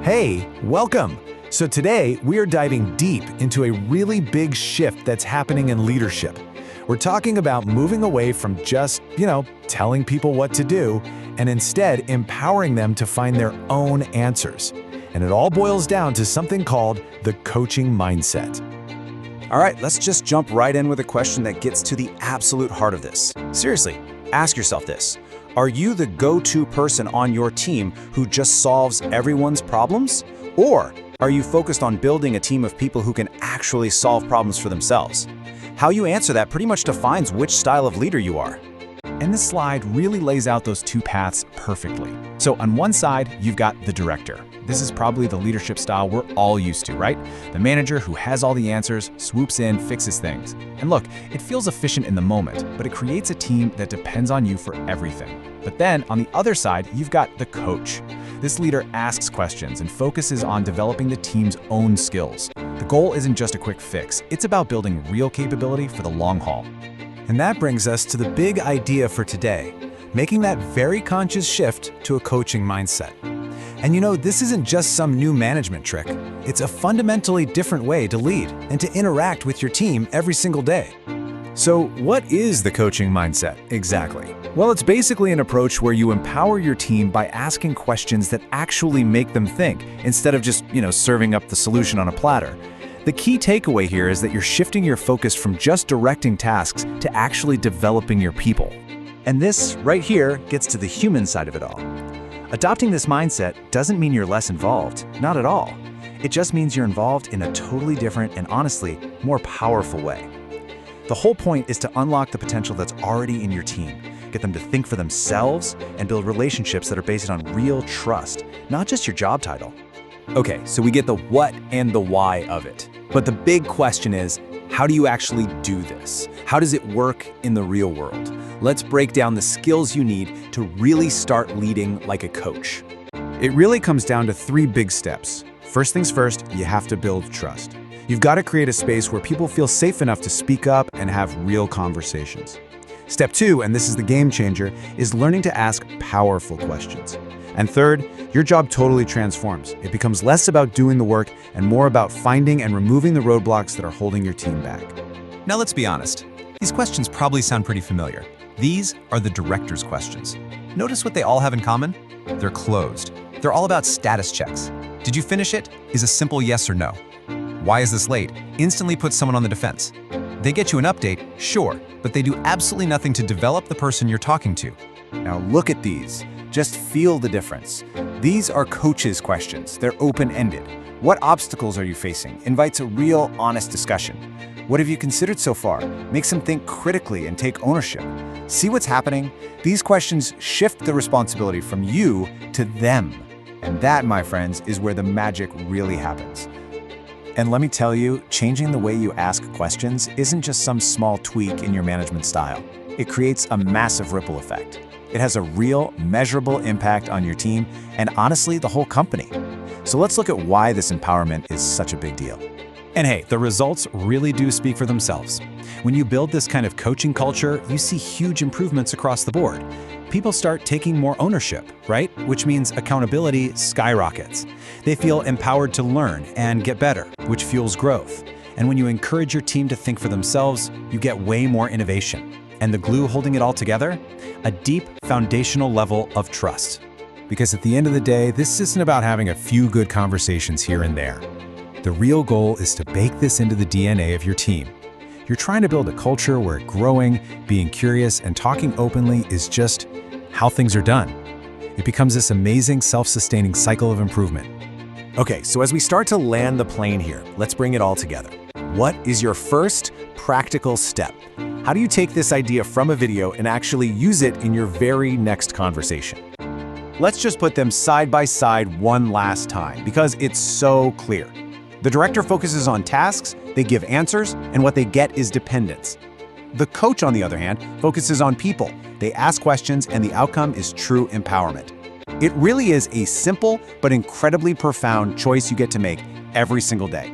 Hey, welcome! So today, we are diving deep into a really big shift that's happening in leadership. We're talking about moving away from just, telling people what to do, and instead empowering them to find their own answers. And it all boils down to something called the coaching mindset. All right, let's just jump right in with a question that gets to the absolute heart of this. Seriously, ask yourself this. Are you the go-to person on your team who just solves everyone's problems? Or are you focused on building a team of people who can actually solve problems for themselves? How you answer that pretty much defines which style of leader you are. And this slide really lays out those two paths perfectly. So on one side, you've got the director. This is probably the leadership style we're all used to, right? The manager who has all the answers, swoops in, fixes things. And look, it feels efficient in the moment, but it creates a team that depends on you for everything. But then on the other side, you've got the coach. This leader asks questions and focuses on developing the team's own skills. The goal isn't just a quick fix, it's about building real capability for the long haul. And that brings us to the big idea for today, making that very conscious shift to a coaching mindset. And this isn't just some new management trick. It's a fundamentally different way to lead and to interact with your team every single day. So what is the coaching mindset exactly? Well, it's basically an approach where you empower your team by asking questions that actually make them think, instead of just, serving up the solution on a platter. The key takeaway here is that you're shifting your focus from just directing tasks to actually developing your people. And this, right here, gets to the human side of it all. Adopting this mindset doesn't mean you're less involved, not at all. It just means you're involved in a totally different and honestly, more powerful way. The whole point is to unlock the potential that's already in your team, get them to think for themselves, and build relationships that are based on real trust, not just your job title. Okay, so we get the what and the why of it. But the big question is, how do you actually do this? How does it work in the real world? Let's break down the skills you need to really start leading like a coach. It really comes down to 3 big steps. First things first, you have to build trust. You've got to create a space where people feel safe enough to speak up and have real conversations. Step 2, and this is the game changer, is learning to ask powerful questions. And third, your job totally transforms. It becomes less about doing the work and more about finding and removing the roadblocks that are holding your team back. Now let's be honest. These questions probably sound pretty familiar. These are the director's questions. Notice what they all have in common? They're closed. They're all about status checks. Did you finish it? Is a simple yes or no. Why is this late? Instantly puts someone on the defense. They get you an update, sure, but they do absolutely nothing to develop the person you're talking to. Now look at these. Just feel the difference. These are coaches' questions. They're open-ended. What obstacles are you facing? Invites a real, honest discussion. What have you considered so far? Makes them think critically and take ownership. See what's happening? These questions shift the responsibility from you to them. And that, my friends, is where the magic really happens. And let me tell you, changing the way you ask questions isn't just some small tweak in your management style. It creates a massive ripple effect. It has a real, measurable impact on your team and honestly, the whole company. So let's look at why this empowerment is such a big deal. And hey, the results really do speak for themselves. When you build this kind of coaching culture, you see huge improvements across the board. People start taking more ownership, right? Which means accountability skyrockets. They feel empowered to learn and get better, which fuels growth. And when you encourage your team to think for themselves, you get way more innovation. And the glue holding it all together? A deep foundational level of trust. Because at the end of the day, this isn't about having a few good conversations here and there. The real goal is to bake this into the DNA of your team. You're trying to build a culture where growing, being curious, and talking openly is just how things are done. It becomes this amazing self-sustaining cycle of improvement. Okay, so as we start to land the plane here, let's bring it all together. What is your first practical step? How do you take this idea from a video and actually use it in your very next conversation? Let's just put them side by side one last time because it's so clear. The director focuses on tasks, they give answers, and what they get is dependence. The coach, on the other hand, focuses on people. They ask questions, and the outcome is true empowerment. It really is a simple but incredibly profound choice you get to make every single day.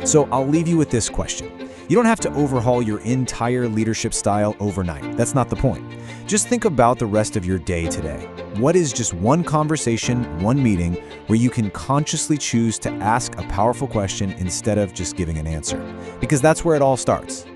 So I'll leave you with this question. You don't have to overhaul your entire leadership style overnight. That's not the point. Just think about the rest of your day today. What is just one conversation, one meeting, where you can consciously choose to ask a powerful question instead of just giving an answer? Because that's where it all starts.